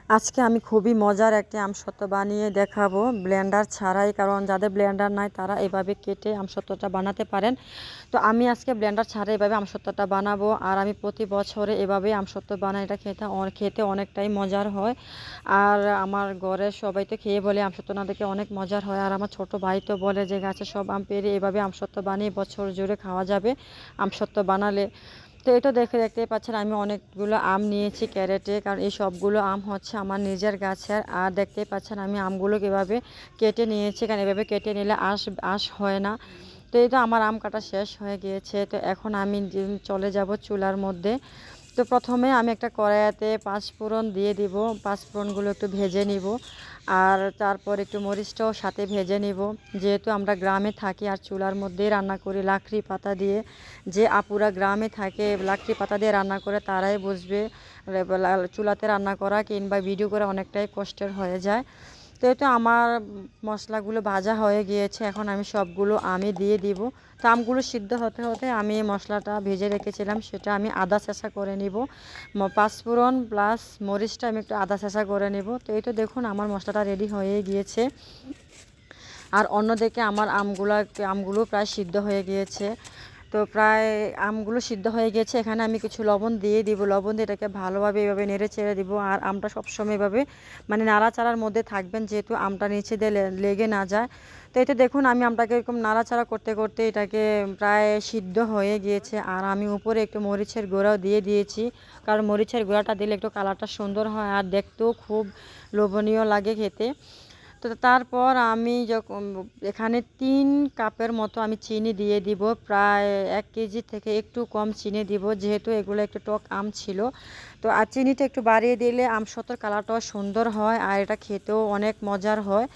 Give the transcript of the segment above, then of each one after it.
আজকে আমি খুবই মজার একটি আমসত্ত্ব বানিয়ে দেখাবো ব্লেন্ডার ছাড়াই, কারণ যাদের ব্লেন্ডার নাই তারা এভাবে কেটে আমসত্ত্বটা বানাতে পারেন। তো আমি আজকে ব্লেন্ডার ছাড়াই এভাবে আমসত্ত্বটা বানাবো, আর আমি প্রতি বছরে এভাবে আমসত্ত্ব বানাই। এটা খেতে অনেকটাই মজার হয়। আর আমার ঘরের সবাই তো খেয়ে বলে আমসত্ত্ব না দেখে অনেক মজার হয়। আর আমার ছোট ভাই তো বলে যে গাছে সব আম পেড়ে এভাবে আমসত্ত্ব বানিয়ে বছর জুড়ে খাওয়া যাবে আমসত্ত্ব বানালে। তো এটা দেখতেই পাচ্ছেন আমি অনেকগুলো আম নিয়েছি ক্যারেটে, কারণ এই সবগুলো আম হচ্ছে আমার নিজের গাছের। আর দেখতেই পাচ্ছেন আমি আমগুলো কীভাবে কেটে নিয়েছি, কারণ এভাবে কেটে নিলে আঁশ হয় না। তো এই তো আমার আম কাটা শেষ হয়ে গিয়েছে। তো এখন আমি চলে যাব চুলার মধ্যে। তো প্রথমে আমি একটা কড়াইতে পাঁচফোড়ন দিয়ে দিব, পাঁচফোড়নগুলো একটু ভেজে নিব। আর তারপর একটু মরিচটাও সাথে ভেজে নিব। যেহেতু আমরা গ্রামে থাকি আর চুলার মধ্যেই রান্না করি লাকড়ি পাতা দিয়ে, যে আপুরা গ্রামে থাকে লাকড়ি পাতা দিয়ে রান্না করে তারাই বুঝবে চুলাতে রান্না করা কিংবা ভিডিও করা অনেকটাই কষ্টের হয়ে যায়। তো এই তো আমার মশলাগুলো ভাজা হয়ে গিয়েছে, এখন আমি সবগুলো আমি দিয়ে দিব। তো আমগুলো সিদ্ধ হতে হতে আমি মশলাটা ভেজে রেখেছিলাম সেটা আমি আদা ছেঁচা করে নিব। পাঁচফোড়ন প্লাস মরিচটা আমি একটু আদা ছেঁচা করে নেব। তো এই তো দেখুন আমার মশলাটা রেডি হয়ে গিয়েছে। আর অন্যদিকে আমার আমগুলো প্রায় সিদ্ধ হয়ে গিয়েছে। তো প্রায় আমগুলো সিদ্ধ হয়ে গেছে, এখানে আমি কিছু লবণ দিয়ে দিব। লবণ দিয়ে এটাকে ভালোভাবে এভাবে নেড়ে চেড়ে দিব। আর আমটা সবসময় এভাবে মানে নাড়াচাড়ার মধ্যে থাকবেন, যেহেতু আমটা নিচে দিয়ে লেগে না যায়। তো এতে দেখুন আমি আমটাকে এরকম নাড়াচাড়া করতে করতে এটাকে প্রায় সিদ্ধ হয়ে গিয়েছে। আর আমি উপরে একটু মরিচের গুঁড়াও দিয়ে দিয়েছি, কারণ মরিচের গুঁড়াটা দিলে একটু কালারটা সুন্দর হয় আর দেখতেও খুব লোভনীয় লাগে খেতে। তো তারপর আমি যখন এখানে 3 কাপের মতো আমি চিনি দিয়ে দিব, প্রায় 1 কেজি থেকে একটু কম চিনি দিব, যেহেতু এগুলো একটু টক আম ছিল। তো আর চিনিটা একটু বাড়িয়ে দিলে আমসত্ত্বর কালারটাও সুন্দর হয় আর এটা খেতেও অনেক মজার হয়।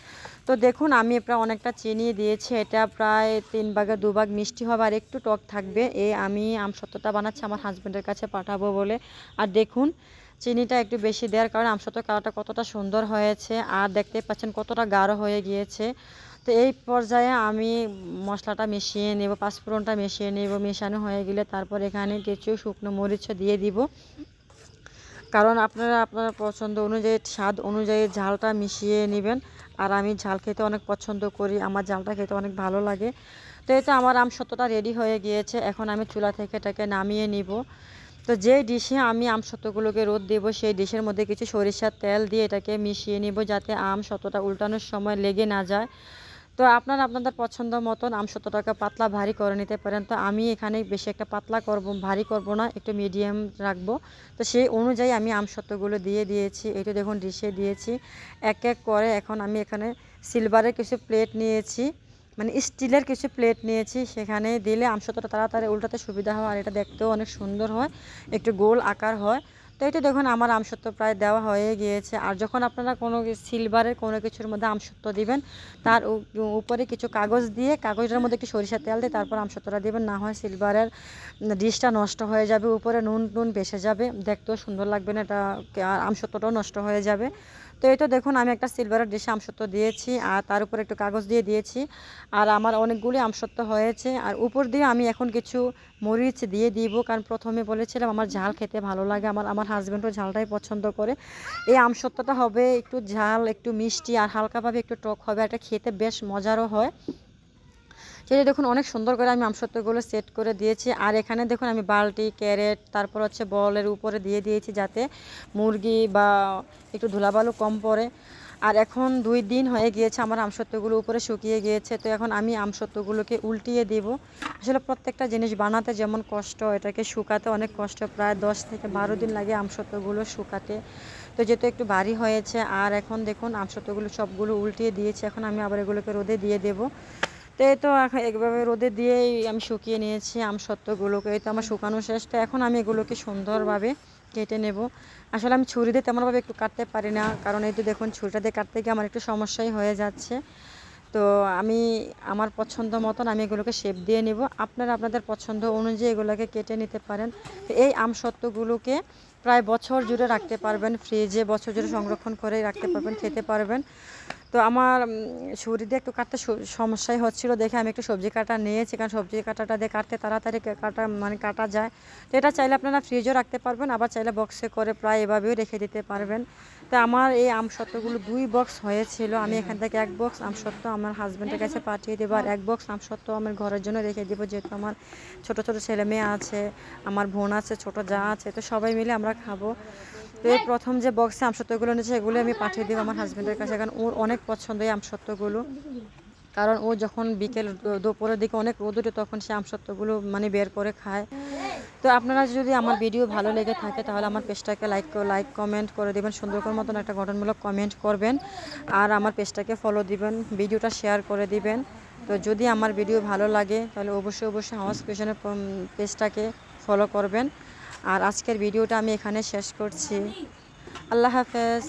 তো দেখুন আমি প্রায় অনেকটা চিনি দিয়েছি, এটা প্রায় 3 ভাগে 2 ভাগ মিষ্টি হবে আর একটু টক থাকবে। আমি আমসত্ত্বটা বানাচ্ছি আমার হাজব্যান্ডের কাছে পাঠাবো বলে। আর দেখুন চিনিটা একটু বেশি দেওয়ার কারণে আমসত্ত্বর কালারটা কতটা সুন্দর হয়েছে আর দেখতে পাচ্ছেন কতটা গাঢ় হয়ে গিয়েছে। তো এই পর্যায়ে আমি মশলাটা মিশিয়ে নেব, পাঁচফোড়নটা মিশিয়ে নেব। মেশানো হয়ে গেলে তারপর এখানে কিছু শুকনো মরিচও দিয়ে দিব, কারণ আপনারা আপনার পছন্দ অনুযায়ী স্বাদ অনুযায়ী ঝালটা মিশিয়ে নেবেন। আর আমি ঝাল খেতে অনেক পছন্দ করি, আমার ঝালটা খেতে অনেক ভালো লাগে। তো এই তো আমার আমসত্ত্বটা রেডি হয়ে গিয়েছে, এখন আমি চুলা থেকে এটাকে নামিয়ে নিব। তো যে ডিশে আমি আমসত্ত্বগুলোকে রোদ দেব সেই ডিশের মধ্যে কিছু সরিষার তেল দিয়ে এটাকে মিশিয়ে নিব, যাতে আমসত্ত্বটা উল্টানোর সময় লেগে না যায়। তো আপনারা আপনাদের পছন্দ মতন আমসত্ত্বটাকে পাতলা ভারী করে নিতে পারেন। তো আমি এখানে বেশি একটা পাতলা করব, ভারী করব না, একটু মিডিয়াম রাখবো। তো সেই অনুযায়ী আমি আমসত্ত্বগুলো দিয়ে দিয়েছি। এটা দেখুন ডিশে দিয়েছি এক এক করে। এখন আমি এখানে সিলভারের কিছু প্লেট নিয়েছি, মানে স্টিলের কিছু প্লেট নিয়েছি, সেখানে দিলে আমসত্ত্বটা তাড়াতাড়ি উল্টাতে সুবিধা হয় আর এটা দেখতেও অনেক সুন্দর হয়, একটু গোল আকার হয়। তো এটা দেখুন আমার আমসত্ত্ব প্রায় দেওয়া হয়ে গিয়েছে। আর যখন আপনারা কোনো সিলভারের কোনো কিছুর মধ্যে আমসত্ত্ব দিবেন, তার উপরে কিছু কাগজ দিয়ে কাগজের মধ্যে একটু সরিষার তেল দিয়ে তারপর আমসত্ত্বটা দিবেন, না হয় সিলভারের ডিশটা নষ্ট হয়ে যাবে, উপরে নুন টুন বেসে যাবে, দেখতেও সুন্দর লাগবে না এটা, আর আমসত্ত্বটাও নষ্ট হয়ে যাবে। তো এই তো দেখুন আমি একটা সিলভারের ডিশে আমসত্ত্ব দিয়েছি আর তার উপরে একটু কাগজ দিয়ে দিয়েছি। আর আমার অনেকগুলি আমসত্ত্ব হয়েছে। আর উপর দিয়ে আমি এখন কিছু মরিচ দিয়ে দিব, কারণ প্রথমে বলেছিলাম আমার ঝাল খেতে ভালো লাগে, আমার হাজব্যান্ডও ঝালটাই পছন্দ করে। এই আমসত্ত্বটা হবে একটু ঝাল, একটু মিষ্টি আর হালকাভাবে একটু টক হবে, এটা খেতে বেশ মজারও হয়। সেটা দেখুন অনেক সুন্দর করে আমি আমসত্ত্বগুলো সেট করে দিয়েছি। আর এখানে দেখুন আমি বালতি ক্যারেট তারপর হচ্ছে বলের উপরে দিয়ে দিয়েছি, যাতে মুরগি বা একটু ধুলাবালু কম পড়ে। আর এখন 2 দিন হয়ে গিয়েছে আমার আমসত্ত্বগুলো উপরে শুকিয়ে গিয়েছে। তো এখন আমি আমসত্ত্বগুলোকে উল্টিয়ে দিব। আসলে প্রত্যেকটা জিনিস বানাতে যেমন কষ্ট, এটাকে শুকাতে অনেক কষ্ট, প্রায় 10 থেকে 12 দিন লাগে আমসত্ত্বগুলো শুকাতে। তো যেহেতু একটু ভারী হয়েছে, আর এখন দেখুন আমসত্ত্বগুলো সবগুলো উল্টিয়ে দিয়েছি, এখন আমি আবার এগুলোকে রোদে দিয়ে দেবো। তো এই তো এখন এইভাবে রোদে দিয়েই আমি শুকিয়ে নিয়েছি আমসত্ত্বগুলোকে। এই তো আমার শুকানো শেষ। তো এখন আমি এগুলোকে সুন্দরভাবে কেটে নেব। আসলে আমি ছুরি দিয়ে তেমনভাবে একটু কাটতে পারি না, কারণ এই তো দেখুন ছুরিটা দিয়ে কাটতে গিয়ে আমার একটু সমস্যাই হয়ে যাচ্ছে। তো আমি আমার পছন্দ মতন আমি এগুলোকে শেপ দিয়ে নেব। আপনারা আপনাদের পছন্দ অনুযায়ী এগুলোকে কেটে নিতে পারেন। তো এই আমসত্ত্বগুলোকে প্রায় বছর জুড়ে রাখতে পারবেন ফ্রিজে, বছর জুড়ে সংরক্ষণ করে রাখতে পারবেন, খেতে পারবেন। তো আমার ছুরি দিয়ে একটু কাটতে সমস্যাই হচ্ছিলো দেখে আমি একটু সবজি কাটা নিয়েছি, কারণ সবজি কাটাটা দিয়ে কাটতে তাড়াতাড়ি কাটা যায়। তো এটা চাইলে আপনারা ফ্রিজেও রাখতে পারবেন, আবার চাইলে বক্সে করে প্রায় এভাবেও রেখে দিতে পারবেন। তো আমার এই আমসত্ত্বগুলো 2 বক্স হয়েছিল। আমি এখান থেকে 1 বক্স আমসত্ত্ব আমার হাজব্যান্ডের কাছে পাঠিয়ে দেবো, আর 1 বক্স আমসত্ত্ব আমার ঘরের জন্য রেখে দেবো, যেহেতু আমার ছোট ছোট ছেলে মেয়ে আছে, আমার বোন আছে, ছোট যা আছে, তো সবাই মিলে আমরা খাবো। তো এই প্রথম যে বক্সে আমসত্ত্বগুলো নিয়েছে এগুলো আমি পাঠিয়ে দেবো আমার হাজব্যান্ডের কাছে, কারণ ওর অনেক পছন্দ এই আমসত্ত্বগুলো। কারণ ও যখন বিকেল দুপুরের দিকে অনেক রোদ ওঠে তখন সে আমসত্ত্বগুলো মানে বের করে খায়। তো আপনারা যদি আমার ভিডিও ভালো লেগে থাকে তাহলে আমার পেজটাকে লাইক কমেন্ট করে দেবেন, সুন্দর করে মতন একটা গঠনমূলক কমেন্ট করবেন, আর আমার পেজটাকে ফলো দিবেন, ভিডিওটা শেয়ার করে দিবেন। তো যদি আমার ভিডিও ভালো লাগে তাহলে অবশ্যই হাউস ক্রিয়েশনের পেজটাকে ফলো করবেন। আর আজকের ভিডিওটা আমি এখানে শেষ করছি। আল্লাহ হাফেজ।